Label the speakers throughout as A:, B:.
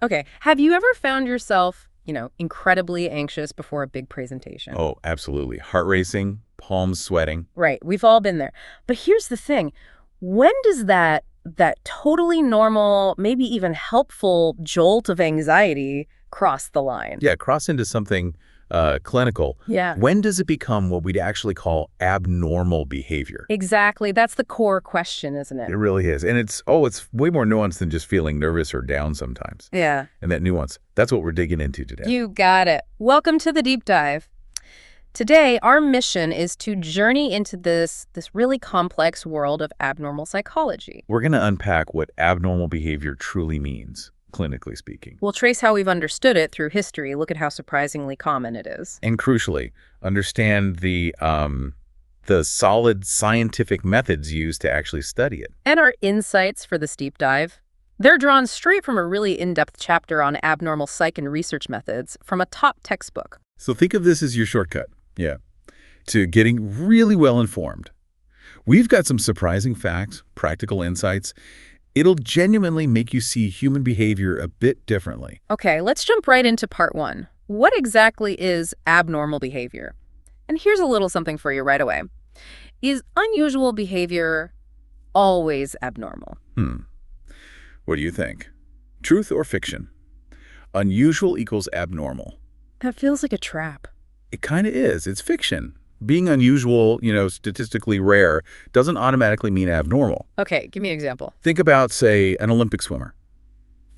A: Okay. Have you ever found yourself, incredibly anxious before a big presentation?
B: Oh, absolutely. Heart racing, palms sweating.
A: Right. We've all been there. But here's the thing. When does that totally normal, maybe even helpful jolt of anxiety cross the line?
B: Yeah, cross into something clinical.
A: Yeah.
B: When does it become what we'd actually call abnormal behavior?
A: Exactly. That's the core question, isn't it?
B: It really is. And it's way more nuanced than just feeling nervous or down sometimes.
A: Yeah.
B: And that nuance, that's what we're digging into today.
A: You got it. Welcome to the deep dive. Today, our mission is to journey into this really complex world of abnormal psychology.
B: We're going to unpack what abnormal behavior truly means, clinically speaking.
A: We'll trace how we've understood it through history. Look at how surprisingly common it is.
B: And crucially, understand the solid scientific methods used to actually study it.
A: And our insights for this deep dive, they're drawn straight from a really in-depth chapter on abnormal psych and research methods from a top textbook.
B: So think of this as your shortcut, to getting really well informed. We've got some surprising facts, practical insights. It'll genuinely make you see human behavior a bit differently.
A: Okay, let's jump right into part one. What exactly is abnormal behavior? And here's a little something for you right away. Is unusual behavior always abnormal?
B: What do you think? Truth or fiction? Unusual equals abnormal.
A: That feels like a trap.
B: It kind of is. It's fiction. Being unusual, statistically rare, doesn't automatically mean abnormal.
A: Okay, give me an example.
B: Think about, say, an Olympic swimmer.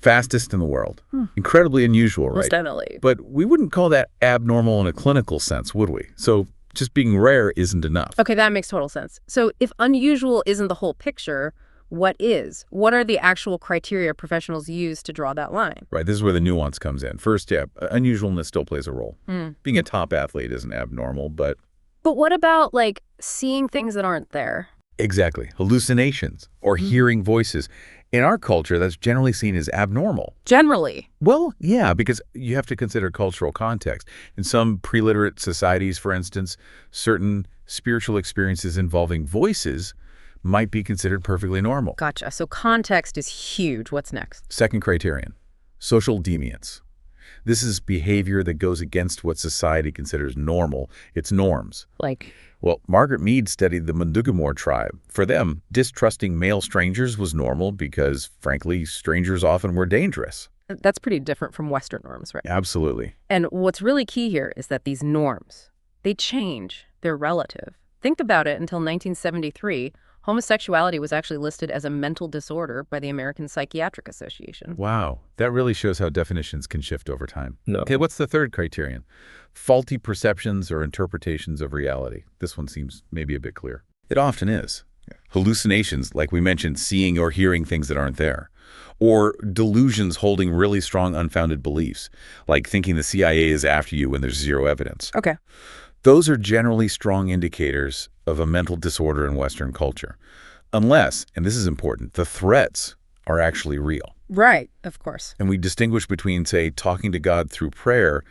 B: Fastest in the world. Incredibly unusual, right?
A: Most definitely.
B: But we wouldn't call that abnormal in a clinical sense, would we? So just being rare isn't enough.
A: Okay, that makes total sense. So if unusual isn't the whole picture, what is? What are the actual criteria professionals use to draw that line?
B: Right, this is where the nuance comes in. First, unusualness still plays a role. Being a top athlete isn't abnormal, but...
A: But what about, seeing things that aren't there?
B: Exactly. Hallucinations or hearing voices. In our culture, that's generally seen as abnormal.
A: Generally.
B: Well, yeah, because you have to consider cultural context. In some pre-literate societies, for instance, certain spiritual experiences involving voices might be considered perfectly normal.
A: Gotcha. So context is huge. What's next?
B: Second criterion, social deviance. This is behavior that goes against what society considers normal, its norms. Well, Margaret Mead studied the Mundugamore tribe. For them, distrusting male strangers was normal because, frankly, strangers often were dangerous.
A: That's pretty different from Western norms, right?
B: Absolutely.
A: And what's really key here is that these norms, they change. They're relative. Think about it. Until 1973, homosexuality was actually listed as a mental disorder by the American Psychiatric Association.
B: Wow. That really shows how definitions can shift over time.
C: No.
B: Okay, what's the third criterion? Faulty perceptions or interpretations of reality. This one seems maybe a bit clear. It often is. Hallucinations, like we mentioned, seeing or hearing things that aren't there. Or delusions holding really strong unfounded beliefs, like thinking the CIA is after you when there's zero evidence.
A: Okay.
B: Those are generally strong indicators of a mental disorder in Western culture. Unless, and this is important, the threats are actually real.
A: Right, of course.
B: And we distinguish between, say, talking to God through prayer,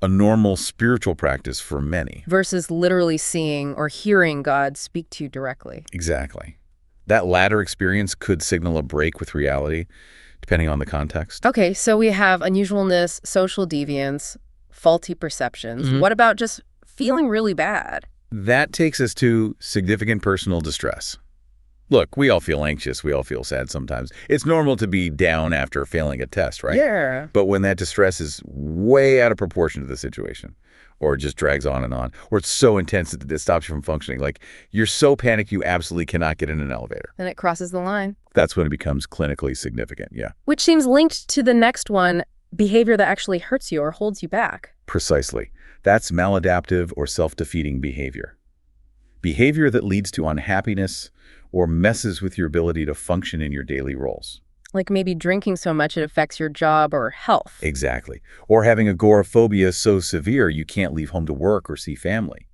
B: a normal spiritual practice for many.
A: Versus literally seeing or hearing God speak to you directly.
B: Exactly. That latter experience could signal a break with reality, depending on the context.
A: Okay, so we have unusualness, social deviance, faulty perceptions. What about just feeling really bad?
B: That takes us to significant personal distress. Look, we all feel anxious. We all feel sad sometimes. It's normal to be down after failing a test, right?
A: Yeah.
B: But when that distress is way out of proportion to the situation, or just drags on, or it's so intense that it stops you from functioning, like you're so panicked you absolutely cannot get in an elevator.
A: Then it crosses the line.
B: That's when it becomes clinically significant, yeah.
A: Which seems linked to the next one, behavior that actually hurts you or holds you back.
B: Precisely. That's maladaptive or self-defeating behavior. Behavior that leads to unhappiness or messes with your ability to function in your daily roles.
A: Like maybe drinking so much it affects your job or health.
B: Exactly. Or having agoraphobia so severe you can't leave home to work or see family.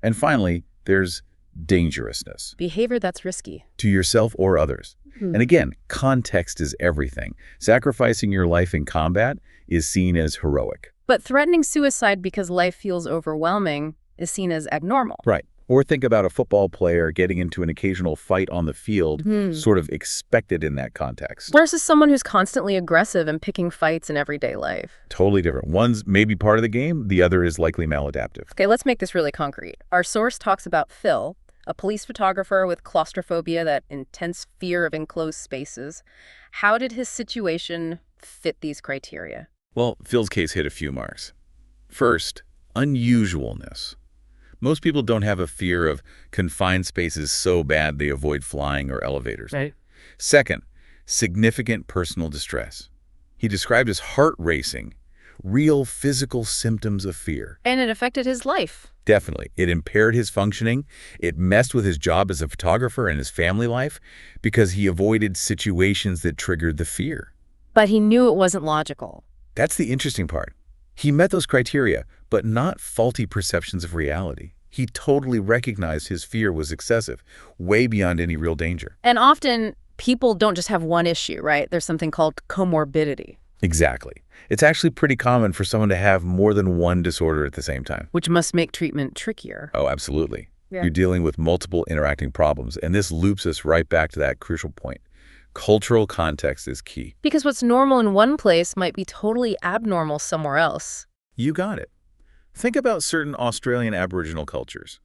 B: And finally, there's dangerousness.
A: Behavior that's risky.
B: To yourself or others. And again, context is everything. Sacrificing your life in combat is seen as heroic.
A: But threatening suicide because life feels overwhelming is seen as abnormal.
B: Right. Or think about a football player getting into an occasional fight on the field, sort of expected in that context.
A: Versus someone who's constantly aggressive and picking fights in everyday life.
B: Totally different. One's maybe part of the game, the other is likely maladaptive.
A: Okay, let's make this really concrete. Our source talks about Phil, a police photographer with claustrophobia, that intense fear of enclosed spaces. How did his situation fit these criteria?
B: Well, Phil's case hit a few marks. First, unusualness. Most people don't have a fear of confined spaces so bad they avoid flying or elevators.
A: Right.
B: Second, significant personal distress. He described his heart racing, real physical symptoms of fear.
A: And it affected his life.
B: Definitely. It impaired his functioning. It messed with his job as a photographer and his family life because he avoided situations that triggered the fear.
A: But he knew it wasn't logical.
B: That's the interesting part. He met those criteria, but not faulty perceptions of reality. He totally recognized his fear was excessive, way beyond any real danger.
A: And often, people don't just have one issue, right? There's something called comorbidity.
B: Exactly. It's actually pretty common for someone to have more than one disorder at the same time.
A: Which must make treatment trickier.
B: Oh, absolutely.
A: Yeah.
B: You're dealing with multiple interacting problems, and this loops us right back to that crucial point. Cultural context is key.
A: Because what's normal in one place might be totally abnormal somewhere else.
B: You got it. Think about certain Australian Aboriginal cultures,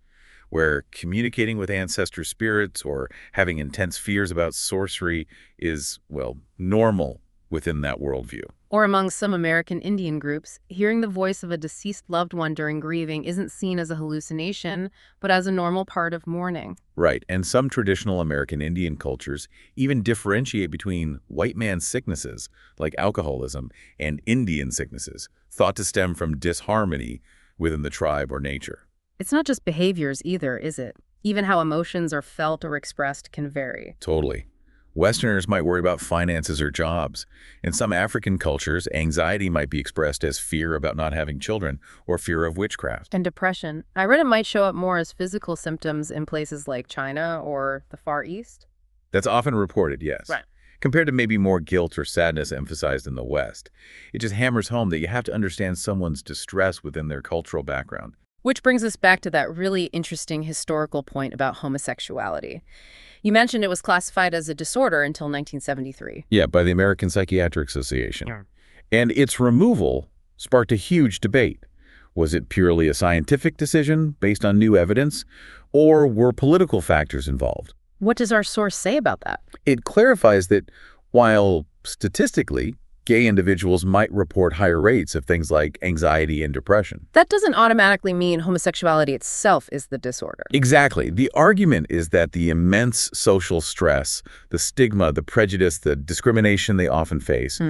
B: where communicating with ancestor spirits or having intense fears about sorcery is, well, normal within that worldview.
A: Or among some American Indian groups, hearing the voice of a deceased loved one during grieving isn't seen as a hallucination, but as a normal part of mourning.
B: Right, and some traditional American Indian cultures even differentiate between white man sicknesses, like alcoholism, and Indian sicknesses, thought to stem from disharmony within the tribe or nature.
A: It's not just behaviors either, is it? Even how emotions are felt or expressed can vary.
B: Totally. Westerners might worry about finances or jobs. In some African cultures, anxiety might be expressed as fear about not having children or fear of witchcraft.
A: And depression. I read it might show up more as physical symptoms in places like China or the Far East.
B: That's often reported, yes.
A: Right.
B: Compared to maybe more guilt or sadness emphasized in the West. It just hammers home that you have to understand someone's distress within their cultural background.
A: Which brings us back to that really interesting historical point about homosexuality. You mentioned it was classified as a disorder until 1973.
B: Yeah, by the American Psychiatric Association.
A: Yeah.
B: And its removal sparked a huge debate. Was it purely a scientific decision based on new evidence, or were political factors involved?
A: What does our source say about that?
B: It clarifies that while statistically, gay individuals might report higher rates of things like anxiety and depression.
A: That doesn't automatically mean homosexuality itself is the disorder.
B: Exactly. The argument is that the immense social stress, the stigma, the prejudice, the discrimination they often face,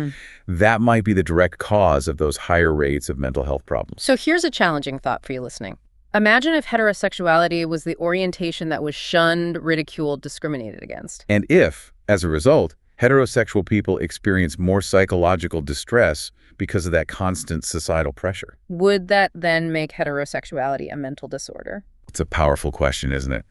B: that might be the direct cause of those higher rates of mental health problems.
A: So here's a challenging thought for you listening. Imagine if heterosexuality was the orientation that was shunned, ridiculed, discriminated against.
B: And if, as a result, heterosexual people experience more psychological distress because of that constant societal pressure.
A: Would that then make heterosexuality a mental disorder?
B: It's a powerful question, isn't it?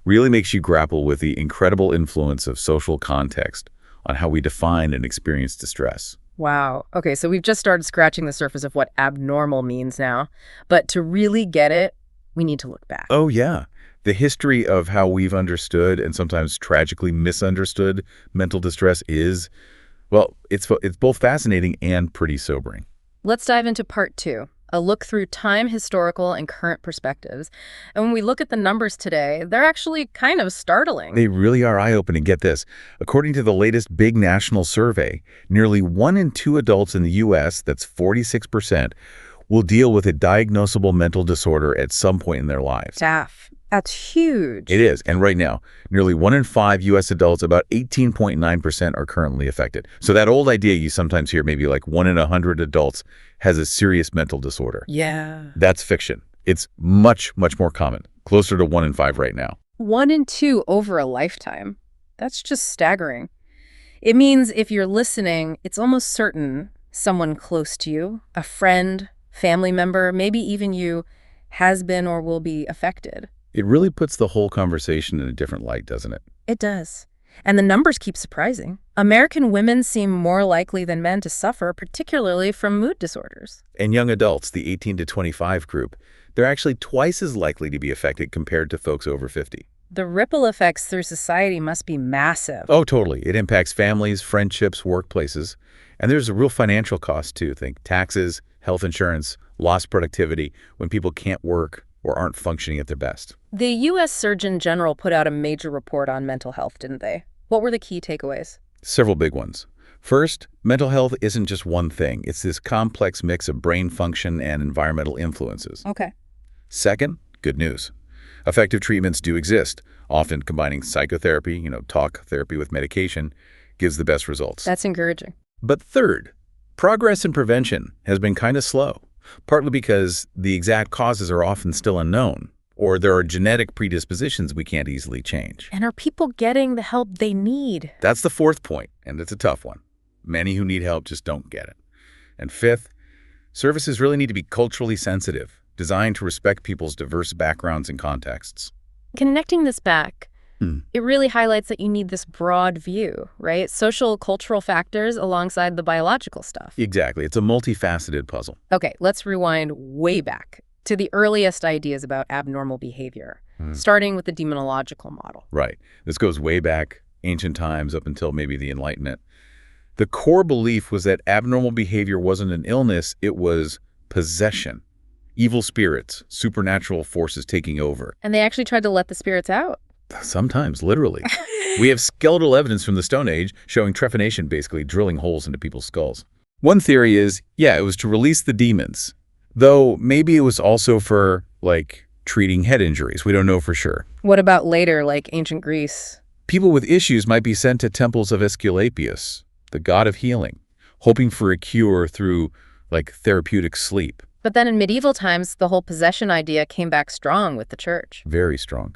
B: Really makes you grapple with the incredible influence of social context on how we define and experience distress.
A: Wow. Okay, so we've just started scratching the surface of what abnormal means now. But to really get it, we need to look back.
B: Oh, yeah. The history of how we've understood and sometimes tragically misunderstood mental distress is, well, it's both fascinating and pretty sobering.
A: Let's dive into part 2, a look through time, historical, and current perspectives. And when we look at the numbers today, they're actually kind of startling.
B: They really are eye-opening. Get this. According to the latest big national survey, nearly 1 in 2 adults in the U.S., that's 46%, will deal with a diagnosable mental disorder at some point in their lives.
A: Staff. That's huge.
B: It is. And right now, nearly 1 in 5 U.S. adults, about 18.9%, are currently affected. So that old idea you sometimes hear, maybe like 1 in 100 adults has a serious mental disorder.
A: Yeah.
B: That's fiction. It's much, much more common, closer to 1 in 5 right now.
A: 1 in 2 over a lifetime. That's just staggering. It means if you're listening, it's almost certain someone close to you, a friend, family member, maybe even you, has been or will be affected.
B: It really puts the whole conversation in a different light, doesn't it?
A: It does. And the numbers keep surprising. American women seem more likely than men to suffer, particularly from mood disorders.
B: And young adults, the 18 to 25 group, they're actually twice as likely to be affected compared to folks over 50.
A: The ripple effects through society must be massive.
B: Oh, totally. It impacts families, friendships, workplaces. And there's a real financial cost, too. Think taxes, health insurance, lost productivity when people can't work or aren't functioning at their best.
A: The U.S. Surgeon General put out a major report on mental health, didn't they? What were the key takeaways?
B: Several big ones. First, mental health isn't just one thing. It's this complex mix of brain function and environmental influences.
A: Okay.
B: Second, good news. Effective treatments do exist, often combining psychotherapy, talk therapy with medication, gives the best results.
A: That's encouraging.
B: But third, progress in prevention has been kind of slow, partly because the exact causes are often still unknown, or there are genetic predispositions we can't easily change.
A: And are people getting the help they need?
B: That's the fourth point, and it's a tough one. Many who need help just don't get it. And fifth, services really need to be culturally sensitive, designed to respect people's diverse backgrounds and contexts.
A: Connecting this back, it really highlights that you need this broad view, right? Social, cultural factors alongside the biological stuff.
B: Exactly. It's a multifaceted puzzle.
A: Okay, let's rewind way back to the earliest ideas about abnormal behavior, starting with the demonological model.
B: Right. This goes way back, ancient times, up until maybe the Enlightenment. The core belief was that abnormal behavior wasn't an illness, it was possession. Evil spirits, supernatural forces taking over.
A: And they actually tried to let the spirits out.
B: Sometimes, literally. We have skeletal evidence from the Stone Age showing trepanation basically drilling holes into people's skulls. One theory is, it was to release the demons. Though maybe it was also for, treating head injuries. We don't know for sure.
A: What about later, like ancient Greece?
B: People with issues might be sent to temples of Aesculapius, the god of healing, hoping for a cure through, therapeutic sleep.
A: But then in medieval times, the whole possession idea came back strong with the church.
B: Very strong.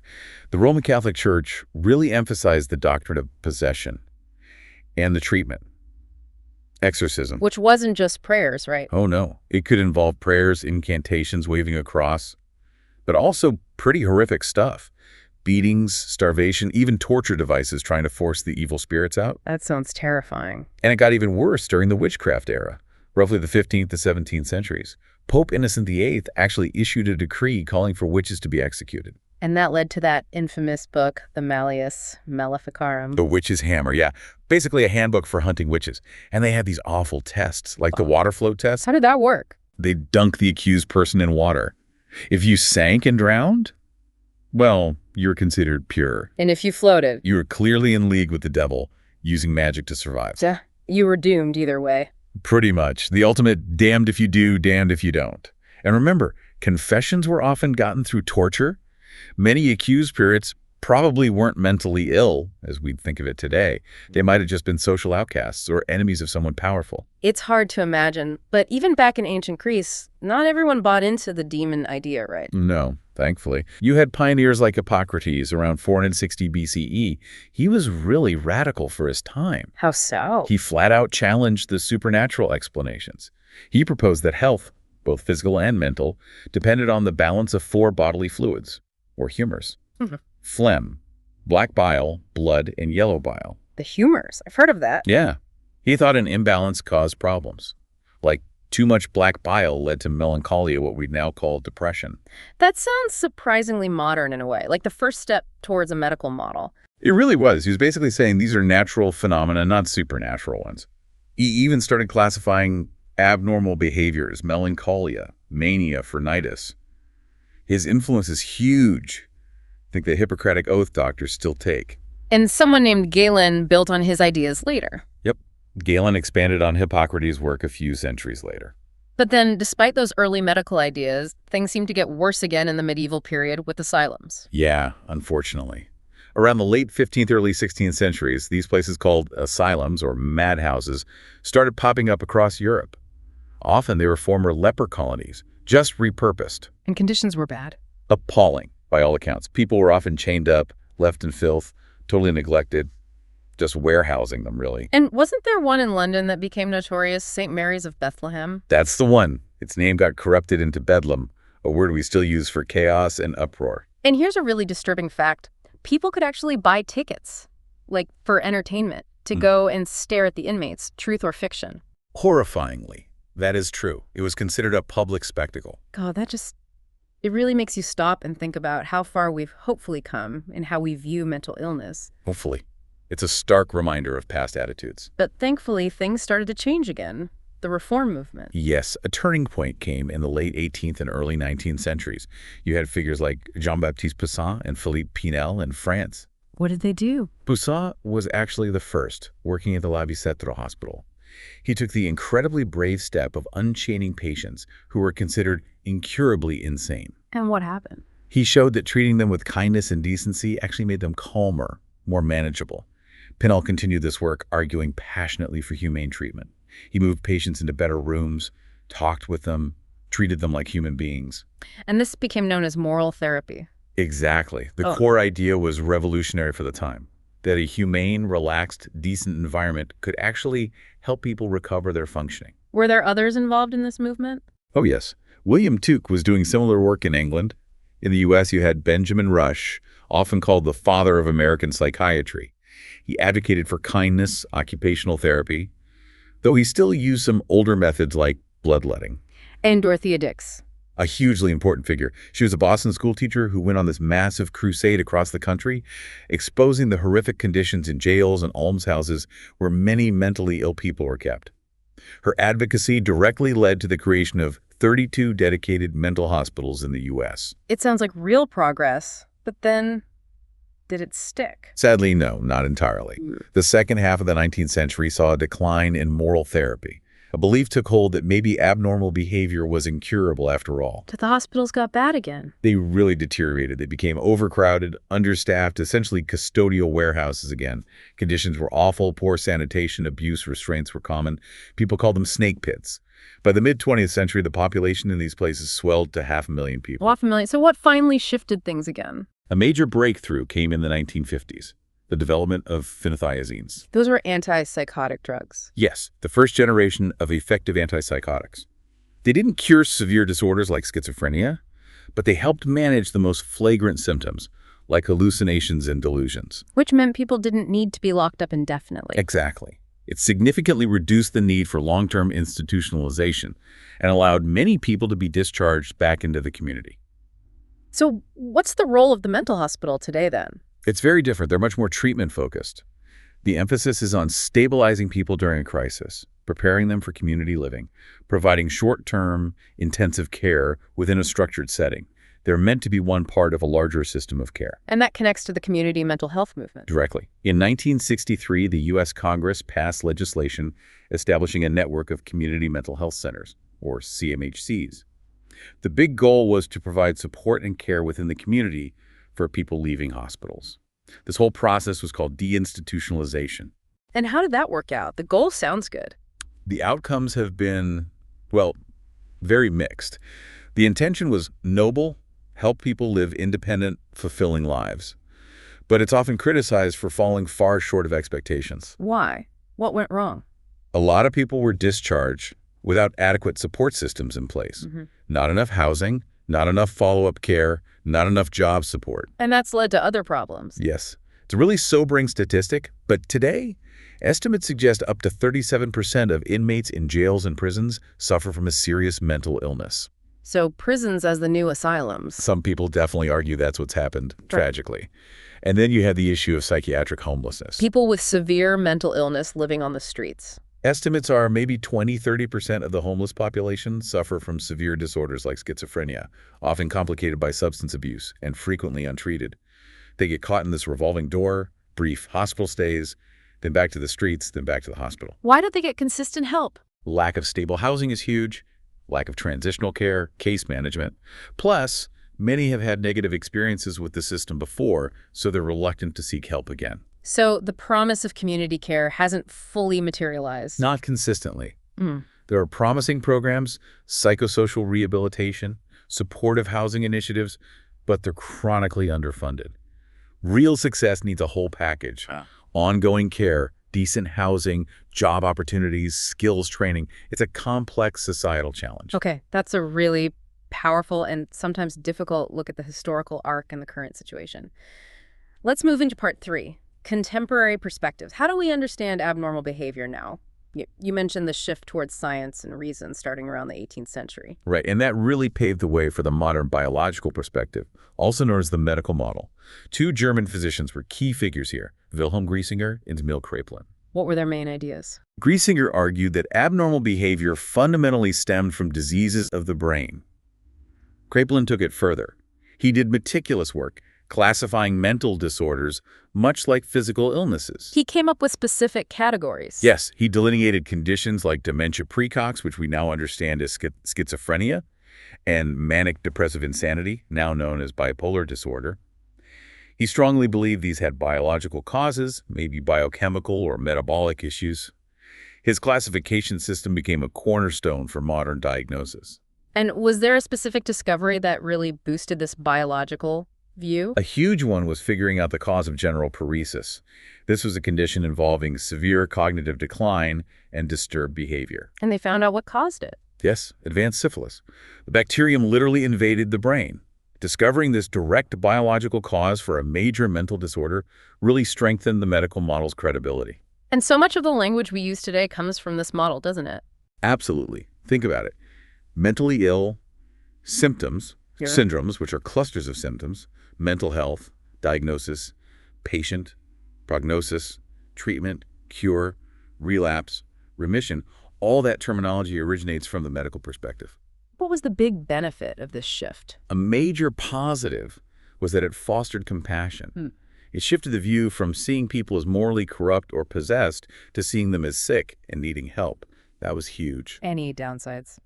B: The Roman Catholic Church really emphasized the doctrine of possession and the treatment. Exorcism.
A: Which wasn't just prayers, right?
B: Oh, no. It could involve prayers, incantations, waving a cross, but also pretty horrific stuff. Beatings, starvation, even torture devices trying to force the evil spirits out.
A: That sounds terrifying.
B: And it got even worse during the witchcraft era, roughly the 15th to 17th centuries. Pope Innocent VIII actually issued a decree calling for witches to be executed.
A: And that led to that infamous book, the Malleus Maleficarum.
B: The Witch's Hammer, yeah. Basically a handbook for hunting witches. And they had these awful tests, like the water flow test.
A: How did that work?
B: They dunk the accused person in water. If you sank and drowned, well, you were considered pure.
A: And if you floated?
B: You were clearly in league with the devil, using magic to survive.
A: You were doomed either way.
B: Pretty much. The ultimate damned if you do, damned if you don't. And remember, confessions were often gotten through torture. Many accused spirits probably weren't mentally ill, as we'd think of it today. They might have just been social outcasts or enemies of someone powerful.
A: It's hard to imagine, but even back in ancient Greece, not everyone bought into the demon idea, right?
B: No, thankfully. You had pioneers like Hippocrates around 460 BCE. He was really radical for his time.
A: How so?
B: He flat out challenged the supernatural explanations. He proposed that health, both physical and mental, depended on the balance of 4 bodily fluids, or humors. Phlegm, black bile, blood, and yellow bile.
A: The humors. I've heard of that.
B: Yeah. He thought an imbalance caused problems. Like too much black bile led to melancholia, what we now call depression.
A: That sounds surprisingly modern in a way, like the first step towards a medical model.
B: It really was. He was basically saying these are natural phenomena, not supernatural ones. He even started classifying abnormal behaviors, melancholia, mania, phrenitis. His influence is huge. I think the Hippocratic Oath doctors still take.
A: And someone named Galen built on his ideas later.
B: Yep. Galen expanded on Hippocrates' work a few centuries later.
A: But then, despite those early medical ideas, things seemed to get worse again in the medieval period with asylums.
B: Yeah, unfortunately. Around the late 15th, early 16th centuries, these places called asylums or madhouses started popping up across Europe. Often they were former leper colonies, just repurposed.
A: And conditions were bad.
B: Appalling, by all accounts. People were often chained up, left in filth, totally neglected, just warehousing them, really.
A: And wasn't there one in London that became notorious, St. Mary's of Bethlehem?
B: That's the one. Its name got corrupted into Bedlam, a word we still use for chaos and uproar.
A: And here's a really disturbing fact. People could actually buy tickets, like for entertainment, to go and stare at the inmates, truth or fiction.
B: Horrifyingly, that is true. It was considered a public spectacle.
A: God, that just It really makes you stop and think about how far we've hopefully come in how we view mental illness.
B: Hopefully. It's a stark reminder of past attitudes.
A: But thankfully, things started to change again. The reform movement.
B: Yes, a turning point came in the late 18th and early 19th centuries. You had figures like Jean-Baptiste Poussin and Philippe Pinel in France.
A: What did they do?
B: Poussin was actually the first, working at the La Bicêtre Hospital. He took the incredibly brave step of unchaining patients who were considered incurably insane.
A: And what happened?
B: He showed that treating them with kindness and decency actually made them calmer, more manageable. Pinel continued this work, arguing passionately for humane treatment. He moved patients into better rooms, talked with them, treated them like human beings.
A: And this became known as moral therapy.
B: Exactly. The core idea was revolutionary for the time, that a humane, relaxed, decent environment could actually help people recover their functioning.
A: Were there others involved in this movement?
B: Oh, yes. William Tuke was doing similar work in England. In the U.S., you had Benjamin Rush, often called the father of American psychiatry. He advocated for kindness, occupational therapy, though he still used some older methods like bloodletting.
A: And Dorothea Dix.
B: A hugely important figure. She was a Boston schoolteacher who went on this massive crusade across the country, exposing the horrific conditions in jails and almshouses where many mentally ill people were kept. Her advocacy directly led to the creation of 32 dedicated mental hospitals in the U.S.
A: It sounds like real progress, but then did it stick?
B: Sadly, no, not entirely. The second half of the 19th century saw a decline in moral therapy. A belief took hold that maybe abnormal behavior was incurable after all.
A: But the hospitals got bad again.
B: They really deteriorated. They became overcrowded, understaffed, essentially custodial warehouses again. Conditions were awful, poor sanitation, abuse, restraints were common. People called them snake pits. By the mid-20th century, the population in these places swelled to 500,000 people.
A: 500,000. So what finally shifted things again?
B: A major breakthrough came in the 1950s. The development of phenothiazines.
A: Those were antipsychotic drugs.
B: Yes, the first generation of effective antipsychotics. They didn't cure severe disorders like schizophrenia, but they helped manage the most flagrant symptoms, like hallucinations and delusions.
A: Which meant people didn't need to be locked up indefinitely.
B: Exactly. It significantly reduced the need for long-term institutionalization and allowed many people to be discharged back into the community.
A: So what's the role of the mental hospital today then?
B: It's very different. They're much more treatment-focused. The emphasis is on stabilizing people during a crisis, preparing them for community living, providing short-term, intensive care within a structured setting. They're meant to be one part of a larger system of care.
A: And that connects to the community mental health movement.
B: Directly. In 1963, the U.S. Congress passed legislation establishing a network of community mental health centers, or CMHCs. The big goal was to provide support and care within the community for people leaving hospitals. This whole process was called deinstitutionalization.
A: And how did that work out? The goal sounds good.
B: The outcomes have been, well, very mixed. The intention was noble, help people live independent, fulfilling lives. But it's often criticized for falling far short of expectations.
A: Why? What went wrong?
B: A lot of people were discharged without adequate support systems in place. Not enough housing, not enough follow-up care, not enough job support.
A: And that's led to other problems.
B: Yes. It's a really sobering statistic, but today, estimates suggest up to 37% of inmates in jails and prisons suffer from a serious mental illness.
A: So prisons as the new asylums.
B: Some people definitely argue that's what's happened, tragically. And then you have the issue of psychiatric homelessness.
A: People with severe mental illness living on the streets.
B: Estimates are maybe 20–30% of the homeless population suffer from severe disorders like schizophrenia, often complicated by substance abuse and frequently untreated. They get caught in this revolving door, brief hospital stays, then back to the streets, then back to the hospital.
A: Why don't they get consistent help?
B: Lack of stable housing is huge, lack of transitional care, case management. Plus, many have had negative experiences with the system before, so they're reluctant to seek help again.
A: So the promise of community care hasn't fully materialized.
B: Not consistently. There are promising programs, psychosocial rehabilitation, supportive housing initiatives, but they're chronically underfunded. Real success needs a whole package. Ongoing care, decent housing, job opportunities, skills training. It's a complex societal challenge.
A: Okay, that's a really powerful and sometimes difficult look at the historical arc and the current situation. Let's move into part 3. Contemporary perspectives. How do we understand abnormal behavior now? You mentioned the shift towards science and reason starting around the 18th century.
B: Right, and that really paved the way for the modern biological perspective, also known as the medical model. Two German physicians were key figures here, Wilhelm Griesinger and Emil Kraepelin.
A: What were their main ideas?
B: Griesinger argued that abnormal behavior fundamentally stemmed from diseases of the brain. Kraepelin took it further. He did meticulous work, classifying mental disorders much like physical illnesses.
A: He came up with specific categories.
B: Yes, he delineated conditions like dementia praecox, which we now understand as schizophrenia, and manic depressive insanity, now known as bipolar disorder. He strongly believed these had biological causes, maybe biochemical or metabolic issues. His classification system became a cornerstone for modern diagnosis.
A: And was there a specific discovery that really boosted this biological view?
B: A huge one was figuring out the cause of general paresis. This was a condition involving severe cognitive decline and disturbed behavior.
A: And they found out what caused it.
B: Yes, advanced syphilis. The bacterium literally invaded the brain. Discovering this direct biological cause for a major mental disorder really strengthened the medical model's credibility.
A: And so much of the language we use today comes from this model, doesn't it?
B: Absolutely. Think about it. Mentally ill, symptoms, syndromes, which are clusters of symptoms, mental health, diagnosis, patient, prognosis, treatment, cure, relapse, remission, all that terminology originates from the medical perspective.
A: What was the big benefit of this shift?
B: A major positive was that it fostered compassion. It shifted the view from seeing people as morally corrupt or possessed to seeing them as sick and needing help. That was huge.
A: Any downsides?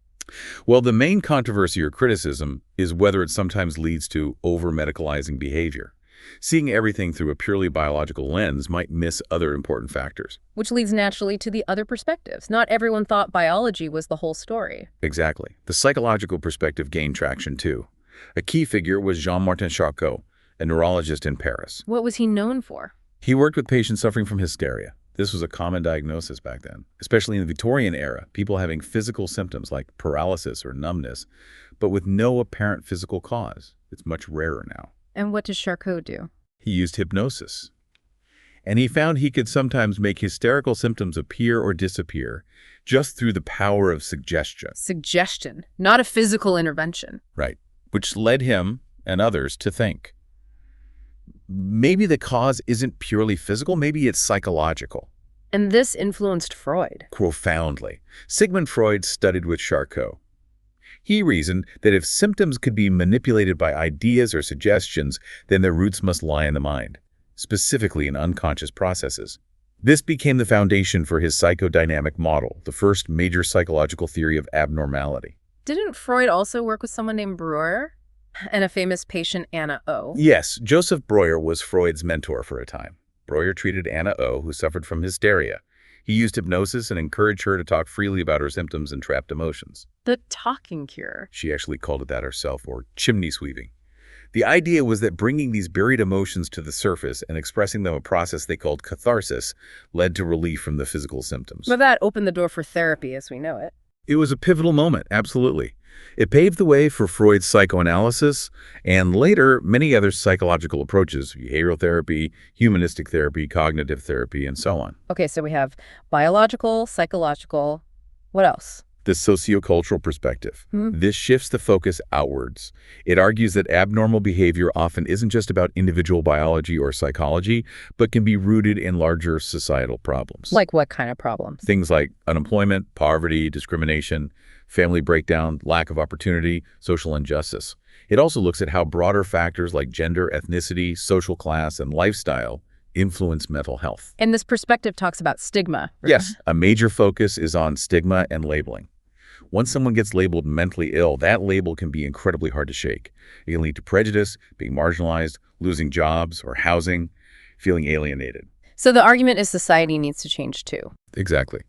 B: Well, the main controversy or criticism is whether it sometimes leads to over-medicalizing behavior. Seeing everything through a purely biological lens might miss other important factors.
A: Which leads naturally to the other perspectives. Not everyone thought biology was the whole story.
B: Exactly. The psychological perspective gained traction too. A key figure was Jean-Martin Charcot, a neurologist in Paris.
A: What was he known for?
B: He worked with patients suffering from hysteria. This was a common diagnosis back then, especially in the Victorian era, people having physical symptoms like paralysis or numbness, but with no apparent physical cause. It's much rarer now.
A: And what does Charcot do?
B: He used hypnosis. And he found he could sometimes make hysterical symptoms appear or disappear just through the power of suggestion.
A: Suggestion, not a physical intervention.
B: Right, which led him and others to think, maybe the cause isn't purely physical, maybe it's psychological.
A: And this influenced Freud.
B: Profoundly. Sigmund Freud studied with Charcot. He reasoned that if symptoms could be manipulated by ideas or suggestions, then their roots must lie in the mind, specifically in unconscious processes. This became the foundation for his psychodynamic model, the first major psychological theory of abnormality.
A: Didn't Freud also work with someone named Breuer and a famous patient, Anna O?
B: Yes, Joseph Breuer was Freud's mentor for a time. Breuer treated Anna O, who suffered from hysteria. He used hypnosis and encouraged her to talk freely about her symptoms and trapped emotions.
A: The talking cure.
B: She actually called it that herself, or chimney sweeping. The idea was that bringing these buried emotions to the surface and expressing them a process they called catharsis led to relief from the physical symptoms.
A: But that opened the door for therapy as we know it.
B: It was a pivotal moment, absolutely. It paved the way for Freud's psychoanalysis and later many other psychological approaches, behavioral therapy, humanistic therapy, cognitive therapy, and so on.
A: Okay, so we have biological, psychological, what else?
B: The sociocultural perspective. This shifts the focus outwards. It argues that abnormal behavior often isn't just about individual biology or psychology, but can be rooted in larger societal problems.
A: Like what kind of problems?
B: Things like unemployment, poverty, discrimination, family breakdown, lack of opportunity, social injustice. It also looks at how broader factors like gender, ethnicity, social class, and lifestyle influence mental health.
A: And this perspective talks about stigma.
B: Yes, a major focus is on stigma and labeling. Once someone gets labeled mentally ill, that label can be incredibly hard to shake. It can lead to prejudice, being marginalized, losing jobs or housing, feeling alienated.
A: So the argument is society needs to change too.
B: Exactly.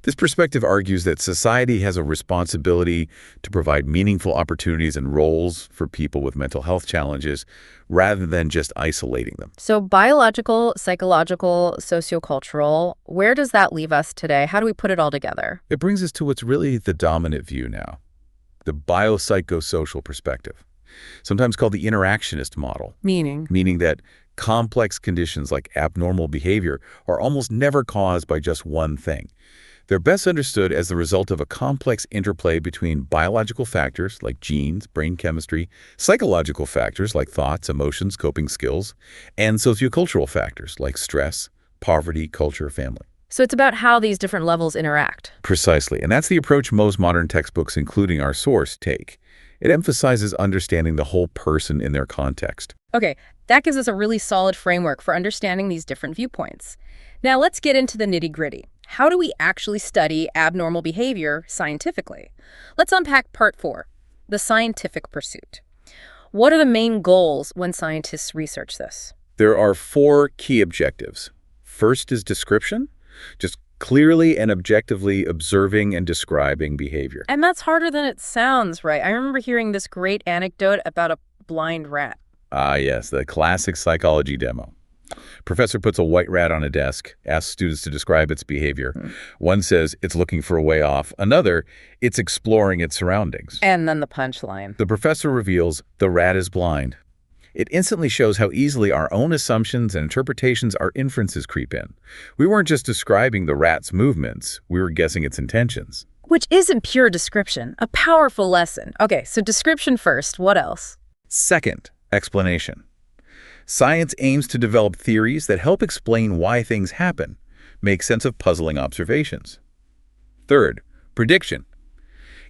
B: This perspective argues that society has a responsibility to provide meaningful opportunities and roles for people with mental health challenges rather than just isolating them.
A: So biological, psychological, sociocultural, where does that leave us today? How do we put it all together?
B: It brings us to what's really the dominant view now, the biopsychosocial perspective, sometimes called the interactionist model. Meaning that complex conditions like abnormal behavior are almost never caused by just one thing. They're best understood as the result of a complex interplay between biological factors like genes, brain chemistry, psychological factors like thoughts, emotions, coping skills, and sociocultural factors like stress, poverty, culture, family.
A: So it's about how these different levels interact.
B: Precisely, and that's the approach most modern textbooks, including our source, take. It emphasizes understanding the whole person in their context.
A: Okay, that gives us a really solid framework for understanding these different viewpoints. Now let's get into the nitty-gritty. How do we actually study abnormal behavior scientifically? Let's unpack part 4, the scientific pursuit. What are the main goals when scientists research this?
B: There are 4 key objectives. First is description, just clearly and objectively observing and describing behavior.
A: And that's harder than it sounds, right? I remember hearing this great anecdote about a blind rat.
B: Ah, yes, the classic psychology demo. Professor puts a white rat on a desk, asks students to describe its behavior. One says it's looking for a way off. Another, it's exploring its surroundings.
A: And then the punchline.
B: The professor reveals the rat is blind. It instantly shows how easily our own assumptions and interpretations, our inferences creep in. We weren't just describing the rat's movements, we were guessing its intentions.
A: Which isn't pure description, a powerful lesson. Okay, so description first, what else?
B: Second, explanation. Science aims to develop theories that help explain why things happen, make sense of puzzling observations. Third, prediction.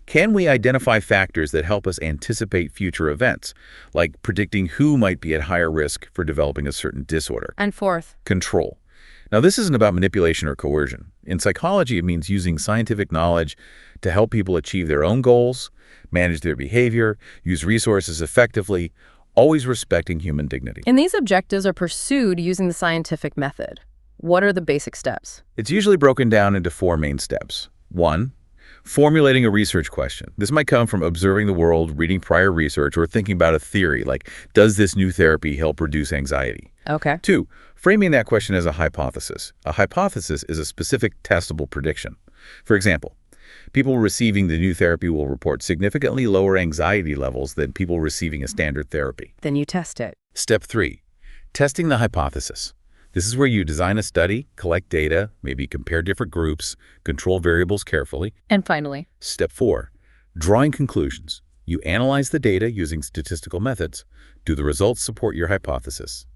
B: Can we identify factors that help us anticipate future events, like predicting who might be at higher risk for developing a certain disorder?
A: And fourth,
B: control. Now, this isn't about manipulation or coercion. In psychology, it means using scientific knowledge to help people achieve their own goals, manage their behavior, use resources effectively, always respecting human dignity.
A: And these objectives are pursued using the scientific method. What are the basic steps?
B: It's usually broken down into 4 main steps. 1, formulating a research question. This might come from observing the world, reading prior research, or thinking about a theory, like, does this new therapy help reduce anxiety?
A: Okay.
B: 2, framing that question as a hypothesis. A hypothesis is a specific testable prediction. For example, people receiving the new therapy will report significantly lower anxiety levels than people receiving a standard therapy.
A: Then you test it.
B: Step 3, testing the hypothesis. This is where you design a study, collect data, maybe compare different groups, control variables carefully.
A: And finally,
B: Step 4, drawing conclusions. You analyze the data using statistical methods. Do the results support your hypothesis?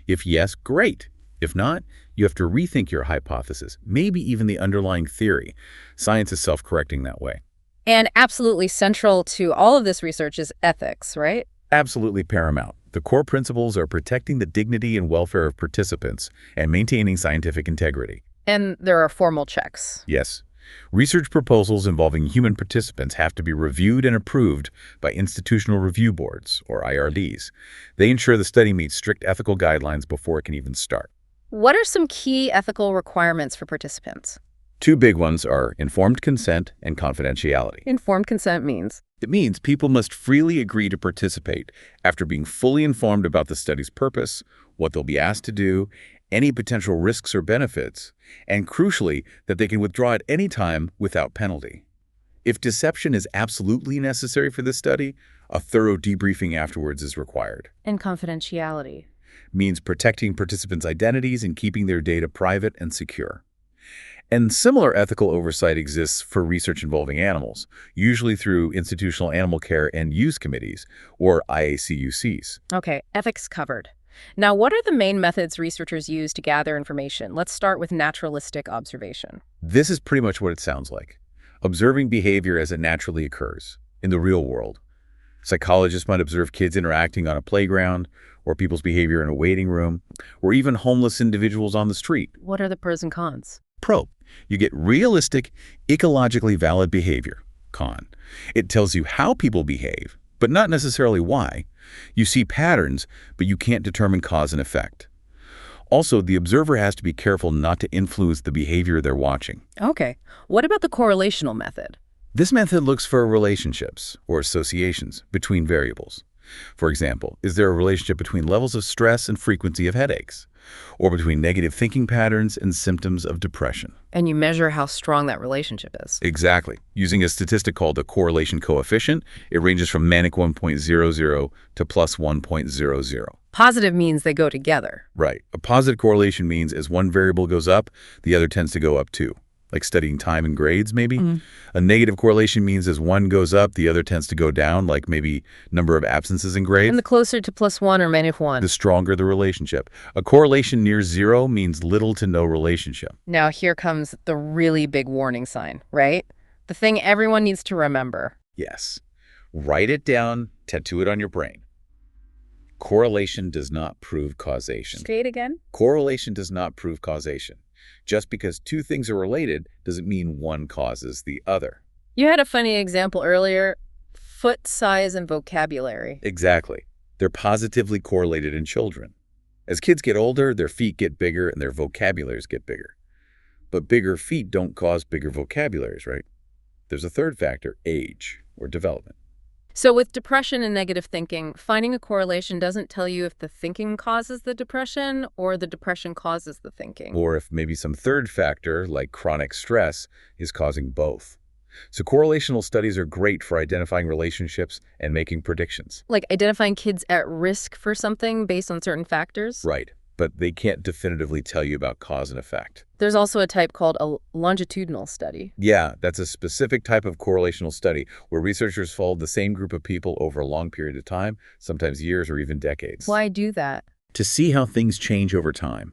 B: If yes, great. If not, you have to rethink your hypothesis, maybe even the underlying theory. Science is self-correcting that way.
A: and absolutely central to all of this research is ethics, right?
B: Absolutely paramount. The core principles are protecting the dignity and welfare of participants and maintaining scientific integrity.
A: And there are formal checks.
B: Yes. Research proposals involving human participants have to be reviewed and approved by institutional review boards, or IRBs. They ensure the study meets strict ethical guidelines before it can even start.
A: What are some key ethical requirements for participants?
B: Two big ones are informed consent and confidentiality.
A: Informed consent means?
B: It means people must freely agree to participate after being fully informed about the study's purpose, what they'll be asked to do, any potential risks or benefits, and crucially, that they can withdraw at any time without penalty. If deception is absolutely necessary for this study, a thorough debriefing afterwards is required.
A: And confidentiality?
B: Means protecting participants' identities and keeping their data private and secure. And similar ethical oversight exists for research involving animals, usually through institutional animal care and use committees, or IACUCs.
A: Okay, ethics covered. Now, what are the main methods researchers use to gather information? Let's start with naturalistic observation.
B: This is pretty much what it sounds like. Observing behavior as it naturally occurs in the real world. Psychologists might observe kids interacting on a playground, or people's behavior in a waiting room, or even homeless individuals on the street.
A: What are the pros and cons?
B: Pro, you get realistic, ecologically valid behavior. Con, it tells you how people behave, but not necessarily why. You see patterns, but you can't determine cause and effect. Also, the observer has to be careful not to influence the behavior they're watching.
A: Okay, what about the correlational method?
B: This method looks for relationships or associations between variables. For example, is there a relationship between levels of stress and frequency of headaches? Or between negative thinking patterns and symptoms of depression?
A: And you measure how strong that relationship is.
B: Exactly. Using a statistic called the correlation coefficient, it ranges from manic 1.00 to plus 1.00.
A: Positive means they go together.
B: Right. A positive correlation means as one variable goes up, the other tends to go up too. like studying time and grades, maybe.
A: Mm.
B: A negative correlation means as one goes up, the other tends to go down, like maybe number of absences in grades.
A: And the closer to +1 or -1.
B: The stronger the relationship. A correlation near zero means little to no relationship.
A: Now here comes the really big warning sign, right? The thing everyone needs to remember.
B: Yes. Write it down, tattoo it on your brain. Correlation does not prove causation.
A: Say it again.
B: Correlation does not prove causation. Just because two things are related doesn't mean one causes the other.
A: You had a funny example earlier. Foot size and vocabulary.
B: Exactly. They're positively correlated in children. As kids get older, their feet get bigger and their vocabularies get bigger. But bigger feet don't cause bigger vocabularies, right? There's a third factor, age or development.
A: So with depression and negative thinking, finding a correlation doesn't tell you if the thinking causes the depression or the depression causes the thinking.
B: Or if maybe some third factor, like chronic stress, is causing both. So correlational studies are great for identifying relationships and making predictions.
A: Like identifying kids at risk for something based on certain factors?
B: Right, but they can't definitively tell you about cause and effect.
A: There's also a type called a longitudinal study.
B: Yeah, that's a specific type of correlational study where researchers followed the same group of people over a long period of time, sometimes years or even decades.
A: Why do that?
B: To see how things change over time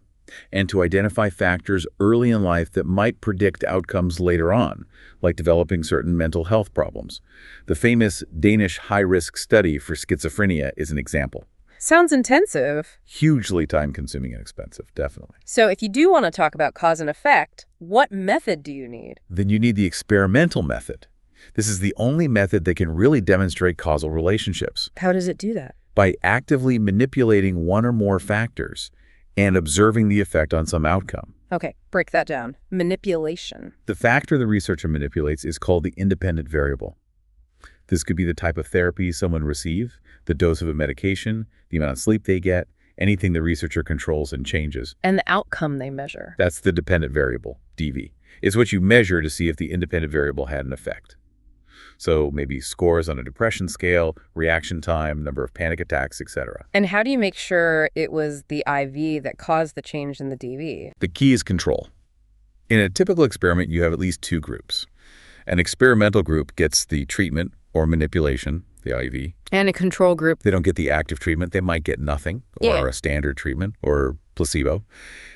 B: and to identify factors early in life that might predict outcomes later on, like developing certain mental health problems. The famous Danish high-risk study for schizophrenia is an example.
A: Sounds intensive.
B: Hugely time-consuming and expensive, definitely.
A: So if you do want to talk about cause and effect, what method do you need?
B: Then you need the experimental method. This is the only method that can really demonstrate causal relationships.
A: How does it do that?
B: By actively manipulating one or more factors and observing the effect on some outcome.
A: Okay, break that down. Manipulation.
B: The factor the researcher manipulates is called the independent variable. This could be the type of therapy someone receives, the dose of a medication, the amount of sleep they get, anything the researcher controls and changes.
A: And the outcome they measure.
B: That's the dependent variable, DV. It's what you measure to see if the independent variable had an effect. So maybe scores on a depression scale, reaction time, number of panic attacks, etc.
A: And how do you make sure it was the IV that caused the change in the DV?
B: The key is control. In a typical experiment, you have at least two groups. An experimental group gets the treatment or manipulation, the IV.
A: And a control group.
B: They don't get the active treatment. They might get nothing or a standard treatment or placebo.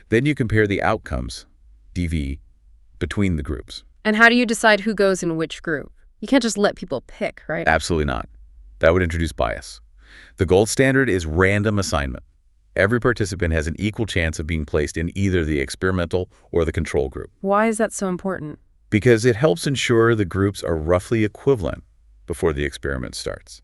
B: Then you compare the outcomes, DV, between the groups.
A: And how do you decide who goes in which group? You can't just let people pick, right?
B: Absolutely not. That would introduce bias. The gold standard is random assignment. Every participant has an equal chance of being placed in either the experimental or the control group.
A: Why is that so important?
B: Because it helps ensure the groups are roughly equivalent before the experiment starts.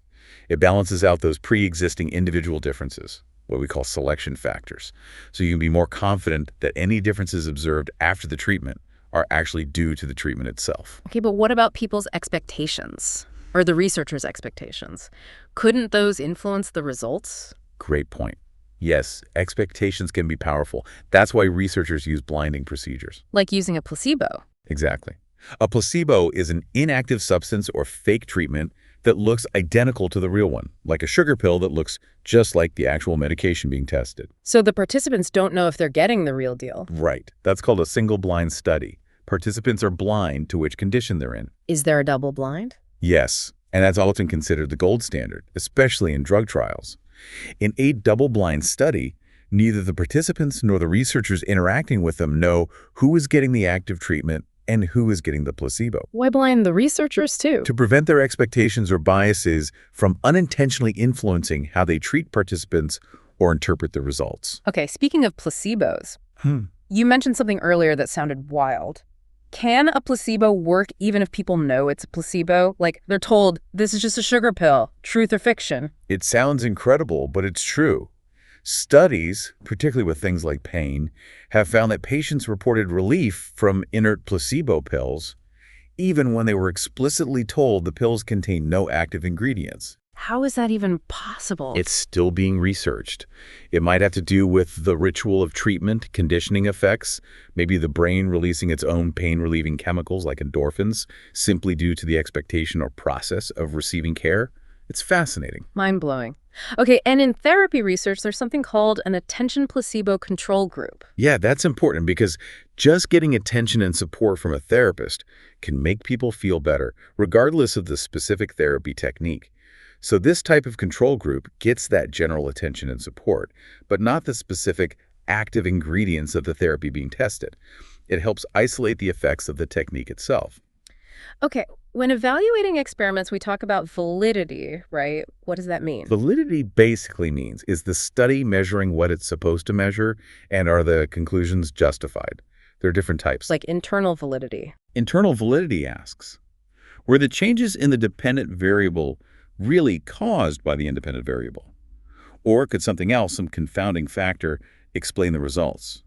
B: It balances out those pre-existing individual differences, what we call selection factors, so you can be more confident that any differences observed after the treatment are actually due to the treatment itself.
A: Okay, but what about people's expectations? Or the researchers' expectations? Couldn't those influence the results?
B: Great point. Yes, expectations can be powerful. That's why researchers use blinding procedures.
A: Like using a placebo.
B: Exactly. A placebo is an inactive substance or fake treatment that looks identical to the real one, like a sugar pill that looks just like the actual medication being tested.
A: So the participants don't know if they're getting the real deal.
B: Right. That's called a single-blind study. Participants are blind to which condition they're in.
A: Is there a double blind?
B: Yes, and that's often considered the gold standard, especially in drug trials. In a double-blind study, neither the participants nor the researchers interacting with them know who is getting the active treatment and who is getting the placebo.
A: Why blind the researchers too?
B: To prevent their expectations or biases from unintentionally influencing how they treat participants or interpret the results.
A: Okay, speaking of placebos, you mentioned something earlier that sounded wild. Can a placebo work even if people know it's a placebo? Like they're told, this is just a sugar pill, truth or fiction?
B: It sounds incredible, but it's true. Studies, particularly with things like pain, have found that patients reported relief from inert placebo pills, even when they were explicitly told the pills contain no active ingredients.
A: How is that even possible?
B: It's still being researched. It might have to do with the ritual of treatment, conditioning effects, maybe the brain releasing its own pain-relieving chemicals like endorphins, simply due to the expectation or process of receiving care. It's fascinating.
A: Mind-blowing. Okay, and in therapy research, there's something called an attention placebo control group.
B: Yeah, that's important because just getting attention and support from a therapist can make people feel better, regardless of the specific therapy technique. So this type of control group gets that general attention and support, but not the specific active ingredients of the therapy being tested. It helps isolate the effects of the technique itself.
A: Okay, when evaluating experiments, we talk about validity, right? What does that mean?
B: Validity basically means, is the study measuring what it's supposed to measure, and are the conclusions justified? There are different types.
A: Like internal validity.
B: Internal validity asks, were the changes in the dependent variable really caused by the independent variable? Or could something else, some confounding factor, explain the results?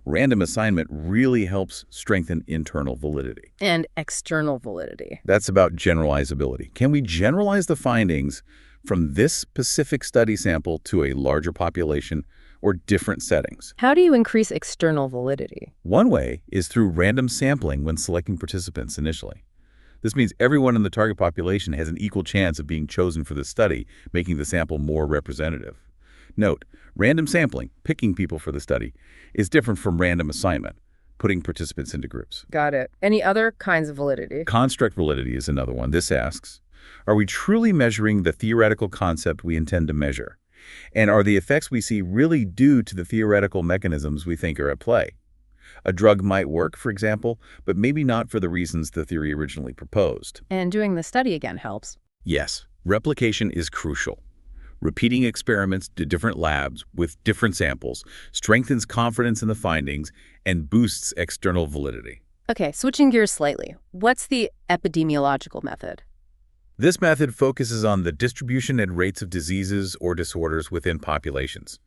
B: Random assignment really helps strengthen internal validity.
A: And external validity.
B: That's about generalizability. Can we generalize the findings from this specific study sample to a larger population or different settings?
A: How do you increase external validity?
B: One way is through random sampling when selecting participants initially. This means everyone in the target population has an equal chance of being chosen for the study, making the sample more representative. Note, random sampling, picking people for the study, is different from random assignment, putting participants into groups.
A: Got it. Any other kinds of validity?
B: Construct validity is another one. This asks, are we truly measuring the theoretical concept we intend to measure? And are the effects we see really due to the theoretical mechanisms we think are at play? A drug might work, for example, but maybe not for the reasons the theory originally proposed.
A: And doing the study again helps.
B: Yes, replication is crucial. Repeating experiments to different labs with different samples strengthens confidence in the findings and boosts external validity.
A: Okay, switching gears slightly. What's the epidemiological method?
B: This method focuses on the distribution and rates of diseases or disorders within populations.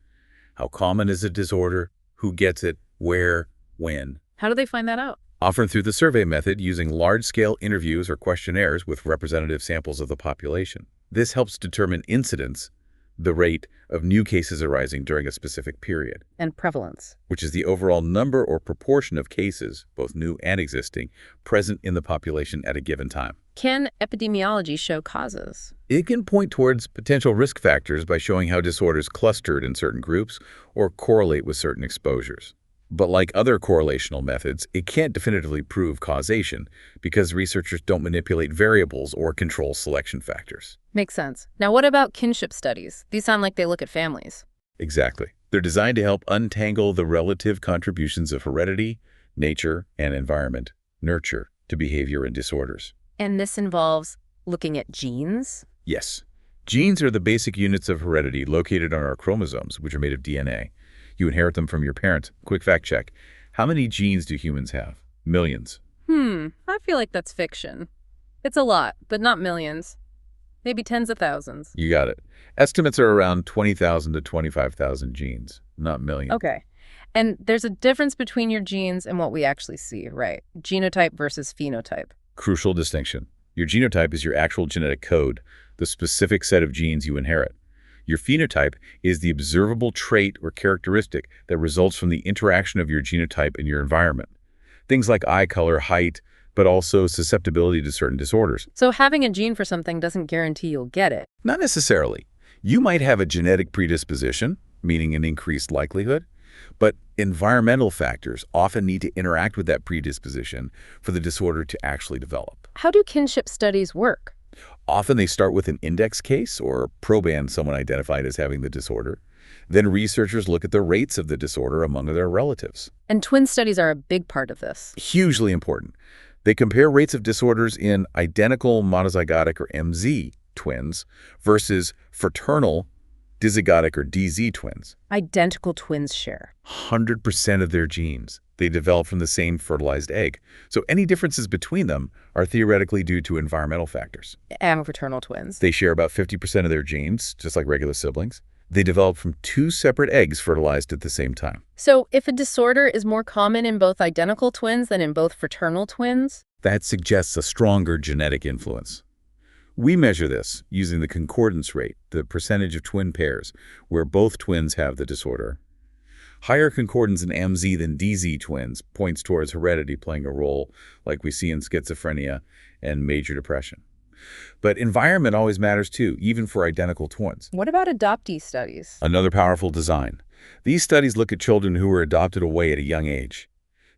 B: How common is a disorder? Who gets it? Where? When?
A: How do they find that out?
B: Often through the survey method using large-scale interviews or questionnaires with representative samples of the population. This helps determine incidence, the rate of new cases arising during a specific period,
A: And prevalence.
B: which is the overall number or proportion of cases, both new and existing, present in the population at a given time.
A: Can epidemiology show causes?
B: It can point towards potential risk factors by showing how disorders clustered in certain groups or correlate with certain exposures. But like other correlational methods, it can't definitively prove causation because researchers don't manipulate variables or control selection factors.
A: Makes sense. Now what about kinship studies? These sound like they look at families.
B: Exactly. They're designed to help untangle the relative contributions of heredity, nature, and environment, nurture, to behavior and disorders.
A: And this involves looking at genes?
B: Yes. Genes are the basic units of heredity located on our chromosomes, which are made of DNA. You inherit them from your parents. Quick fact check. How many genes do humans have? Millions.
A: I feel like that's fiction. It's a lot, but not millions. Maybe tens of thousands.
B: You got it. Estimates are around 20,000 to 25,000 genes, not millions.
A: Okay. And there's a difference between your genes and what we actually see, right? Genotype versus phenotype.
B: Crucial distinction. Your genotype is your actual genetic code, the specific set of genes you inherit. Your phenotype is the observable trait or characteristic that results from the interaction of your genotype and your environment. Things like eye color, height, but also susceptibility to certain disorders.
A: So having a gene for something doesn't guarantee you'll get it.
B: Not necessarily. You might have a genetic predisposition, meaning an increased likelihood, but environmental factors often need to interact with that predisposition for the disorder to actually develop.
A: How do kinship studies work?
B: Often they start with an index case or proband someone identified as having the disorder. Then researchers look at the rates of the disorder among their relatives.
A: And twin studies are a big part of this.
B: Hugely important. They compare rates of disorders in identical monozygotic or MZ twins versus fraternal dizygotic or DZ twins.
A: Identical twins share
B: 100% of their genes. They develop from the same fertilized egg. So any differences between them are theoretically due to environmental factors.
A: and fraternal twins.
B: They share about 50% of their genes, just like regular siblings. They develop from two separate eggs fertilized at the same time.
A: So if a disorder is more common in both identical twins than in both fraternal twins?
B: That suggests a stronger genetic influence. We measure this using the concordance rate, the percentage of twin pairs, where both twins have the disorder. Higher concordance in MZ than DZ twins points towards heredity playing a role like we see in schizophrenia and major depression. But environment always matters too, even for identical twins.
A: What about adoptee studies?
B: Another powerful design. These studies look at children who were adopted away at a young age.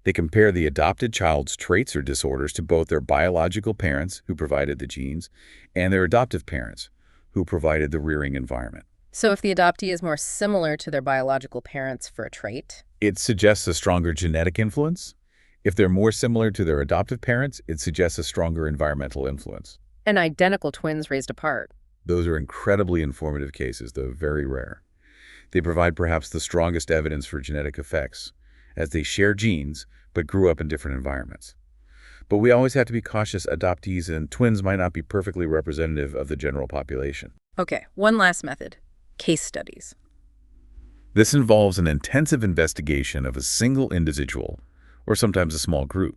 B: They compare the adopted child's traits or disorders to both their biological parents, who provided the genes, and their adoptive parents, who provided the rearing environment.
A: So if the adoptee is more similar to their biological parents for a trait?
B: It suggests a stronger genetic influence. If they're more similar to their adoptive parents, it suggests a stronger environmental influence.
A: And identical twins raised apart.
B: Those are incredibly informative cases, though very rare. They provide perhaps the strongest evidence for genetic effects, as they share genes but grew up in different environments. But we always have to be cautious. Adoptees and twins might not be perfectly representative of the general population.
A: Okay, one last method. Case studies.
B: This involves an intensive investigation of a single individual, or sometimes a small group.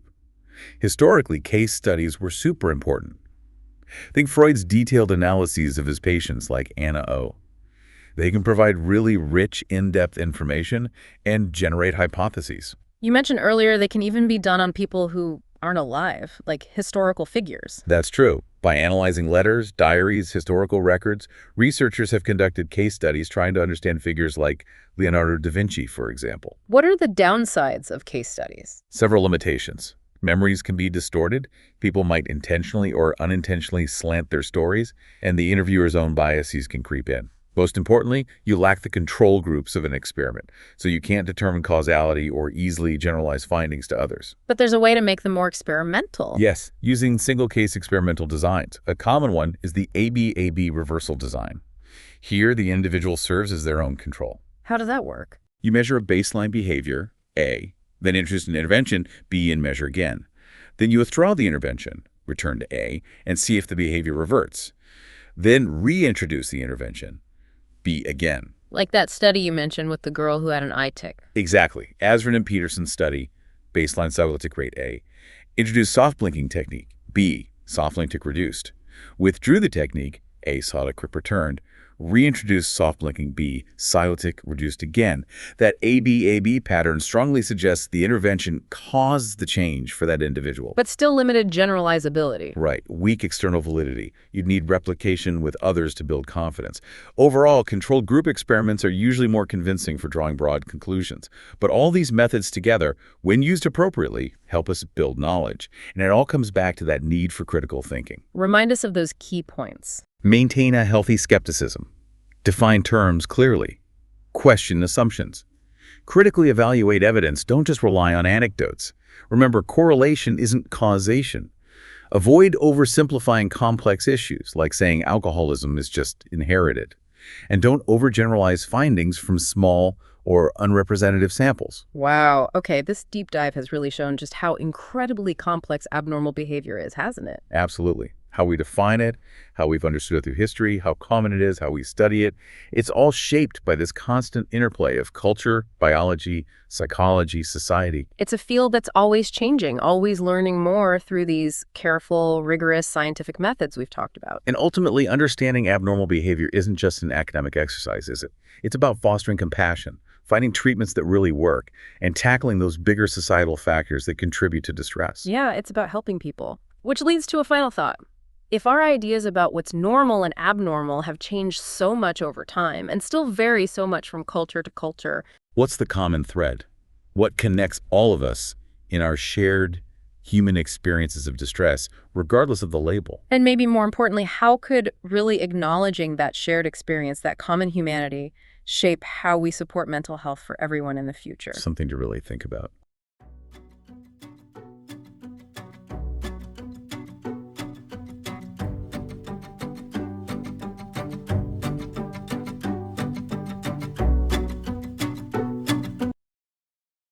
B: Historically, case studies were super important. Think Freud's detailed analyses of his patients like Anna O. They can provide really rich, in-depth information and generate hypotheses.
A: You mentioned earlier they can even be done on people who aren't alive, like historical figures.
B: That's true. By analyzing letters, diaries, historical records, researchers have conducted case studies trying to understand figures like Leonardo da Vinci, for example.
A: What are the downsides of case studies?
B: Several limitations. Memories can be distorted. People might intentionally or unintentionally slant their stories, and the interviewer's own biases can creep in. Most importantly, you lack the control groups of an experiment, so you can't determine causality or easily generalize findings to others.
A: But there's a way to make them more experimental.
B: Yes, using single-case experimental designs. A common one is the AB-AB reversal design. Here, the individual serves as their own control.
A: How does that work?
B: You measure a baseline behavior, A, then introduce an intervention, B, and measure again. Then you withdraw the intervention, return to A, and see if the behavior reverts. Then reintroduce the intervention, B again.
A: Like that study you mentioned with the girl who had an eye tick.
B: Exactly. Asrin and Peterson's study, baseline cycle tick rate A, introduced soft blinking technique, B, soft blink tick reduced. Withdrew the technique, A, saw the tick returned. Reintroduced soft blinking, B, cyclic reduced again. That AB-AB pattern strongly suggests the intervention caused the change for that individual.
A: But still limited generalizability.
B: Right. Weak external validity. You'd need replication with others to build confidence. Overall, controlled group experiments are usually more convincing for drawing broad conclusions. But all these methods together, when used appropriately, help us build knowledge. And it all comes back to that need for critical thinking.
A: Remind us of those key points.
B: Maintain a healthy skepticism. Define terms clearly. Question assumptions. Critically evaluate evidence. Don't just rely on anecdotes. Remember, correlation isn't causation. Avoid oversimplifying complex issues, like saying alcoholism is just inherited. And don't overgeneralize findings from small or unrepresentative samples.
A: Wow. Okay, this deep dive has really shown just how incredibly complex abnormal behavior is, hasn't it?
B: Absolutely. How we define it, how we've understood it through history, how common it is, how we study it. It's all shaped by this constant interplay of culture, biology, psychology, society.
A: It's a field that's always changing, always learning more through these careful, rigorous scientific methods we've talked about.
B: And ultimately, understanding abnormal behavior isn't just an academic exercise, is it? It's about fostering compassion, finding treatments that really work, and tackling those bigger societal factors that contribute to distress.
A: Yeah, it's about helping people. Which leads to a final thought. If our ideas about what's normal and abnormal have changed so much over time and still vary so much from culture to culture,
B: what's the common thread? What connects all of us in our shared human experiences of distress, regardless of the label?
A: And maybe more importantly, how could really acknowledging that shared experience, that common humanity, shape how we support mental health for everyone in the future?
B: Something to really think about.